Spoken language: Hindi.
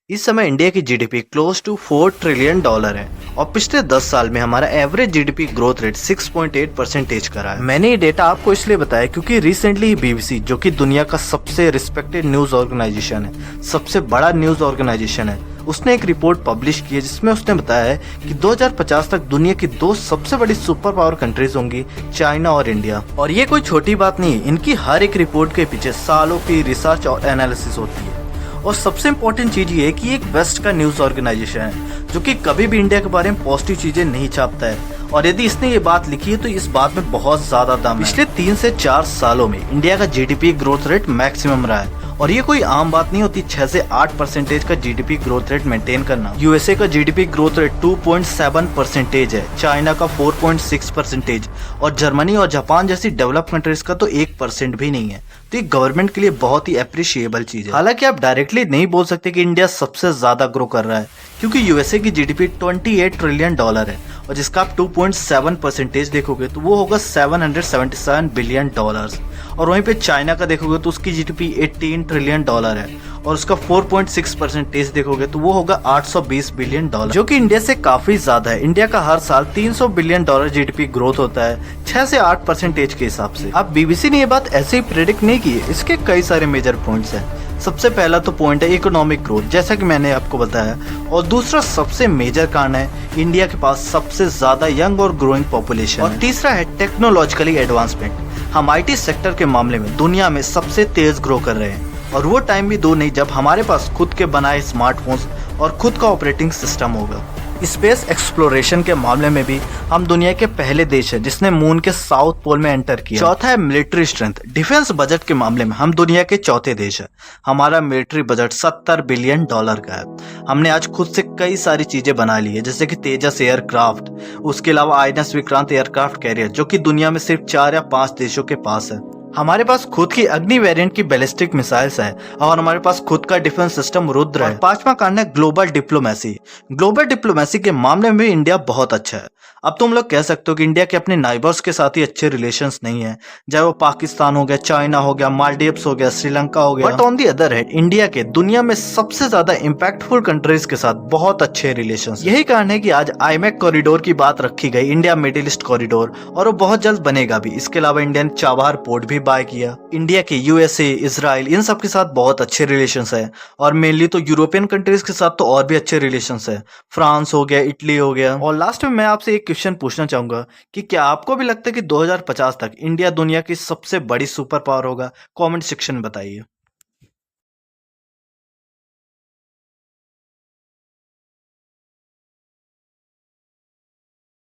इस समय इंडिया की जीडीपी क्लोज टू $4 ट्रिलियन है और पिछले 10 साल में हमारा एवरेज जीडीपी ग्रोथ रेट 6.8% का रहा है। मैंने ये डेटा आपको इसलिए बताया क्योंकि रिसेंटली ही बीबीसी, जो कि दुनिया का सबसे रिस्पेक्टेड न्यूज ऑर्गेनाइजेशन है, सबसे बड़ा न्यूज ऑर्गेनाइजेशन है, उसने एक रिपोर्ट पब्लिश की है जिसमें उसने बताया है कि 2050 तक दुनिया की दो सबसे बड़ी सुपर पावर कंट्रीज होंगी, चाइना और इंडिया। और ये कोई छोटी बात नहीं है, इनकी हर एक रिपोर्ट के पीछे सालों की रिसर्च और एनालिसिस होती है। और सबसे इम्पोर्टेंट चीज ये है कि एक वेस्ट का न्यूज ऑर्गेनाइजेशन है जो कि कभी भी इंडिया के बारे में पॉजिटिव चीजें नहीं छापता है। और यदि इसने ये बात लिखी है तो इस बात में बहुत ज्यादा दम है। पिछले 3 से 4 सालों में इंडिया का जीडीपी ग्रोथ रेट मैक्सिमम रहा है और ये कोई आम बात नहीं होती 6 से 8% का जीडीपी ग्रोथ रेट मेंटेन करना। यूएसए का जीडीपी ग्रोथ रेट 2.7% है, चाइना का 4.6% और जर्मनी और जापान जैसी डेवलप कंट्रीज का तो 1% भी नहीं है। तो ये गवर्नमेंट के लिए बहुत ही अप्रिशिएबल चीज है। हालांकि आप डायरेक्टली नहीं बोल सकते कि इंडिया सबसे ज्यादा ग्रो कर रहा है क्योंकि यूएसए की जीडीपी $28 ट्रिलियन है और जिसका आप 2.7% देखोगे तो वो होगा $777 बिलियन। और वहीं पे चाइना का देखोगे तो उसकी जीडीपी $18 ट्रिलियन है और उसका 4.6% देखोगे तो वो होगा $820 बिलियन, जो कि इंडिया से काफी ज्यादा है। इंडिया का हर साल $300 बिलियन जीडीपी ग्रोथ होता है 6 से 8% के हिसाब से। अब बीबीसी ने ये बात ऐसे ही प्रेडिक्ट नहीं की है, इसके कई सारे मेजर पॉइंट्स हैं। सबसे पहला तो पॉइंट है इकोनॉमिक ग्रोथ, जैसा कि मैंने आपको बताया, और दूसरा सबसे मेजर कारण है इंडिया के पास सबसे ज्यादा यंग और ग्रोइंग पॉपुलेशन, और तीसरा है टेक्नोलॉजिकली एडवांसमेंट। हम आईटी सेक्टर के मामले में दुनिया में सबसे तेज ग्रो कर रहे हैं और वो टाइम भी दूर नहीं जब हमारे पास खुद के बनाए स्मार्टफोन्स और खुद का ऑपरेटिंग सिस्टम होगा। स्पेस एक्सप्लोरेशन के मामले में भी हम दुनिया के पहले देश हैं जिसने मून के साउथ पोल में एंटर किया। चौथा है मिलिट्री स्ट्रेंथ। डिफेंस बजट के मामले में हम दुनिया के चौथे देश हैं। हमारा मिलिट्री बजट $70 बिलियन का है। हमने आज खुद से कई सारी चीजें बना ली है, जैसे कि तेजस एयरक्राफ्ट, उसके अलावा आईएनएस विक्रांत एयरक्राफ्ट कैरियर, जो कि दुनिया में सिर्फ 4 या 5 देशों के पास है। हमारे पास खुद की अग्नि वेरिएंट की बैलिस्टिक मिसाइल्स है और हमारे पास खुद का डिफेंस सिस्टम रुद्र है। पांचवा कारण है ग्लोबल डिप्लोमेसी। ग्लोबल डिप्लोमेसी के मामले में इंडिया बहुत अच्छा है। अब तुम लोग कह सकते हो कि इंडिया के अपने नाइबर्स के साथ ही अच्छे रिलेशंस नहीं है, चाहे वो पाकिस्तान हो गया, चाइना हो गया, मालदीव्स हो गया, श्रीलंका हो गया। But on the other hand India के दुनिया में सबसे ज्यादा इम्पैक्टफुल कंट्रीज के साथ बहुत अच्छे रिलेशंस। यही कारण है कि आज आईमेक कॉरिडोर की बात रखी गई, इंडिया मिडिल ईस्ट कॉरिडोर, और वो बहुत जल्द बनेगा भी। इसके अलावा इंडियन चाबहार पोर्ट भी बाय किया। इंडिया के यूएसए, इजराइल, इन सब के साथ बहुत अच्छे रिलेशंस है और मेनली तो यूरोपियन कंट्रीज के साथ तो और भी अच्छे रिलेशंस है। फ्रांस हो गया, इटली हो गया। और लास्ट में मैं आपसे एक क्वेश्चन पूछना चाहूंगा कि क्या आपको भी लगता है कि 2050 तक इंडिया दुनिया की सबसे बड़ी सुपर पावर होगा? कमेंट सेक्शन में बताइए।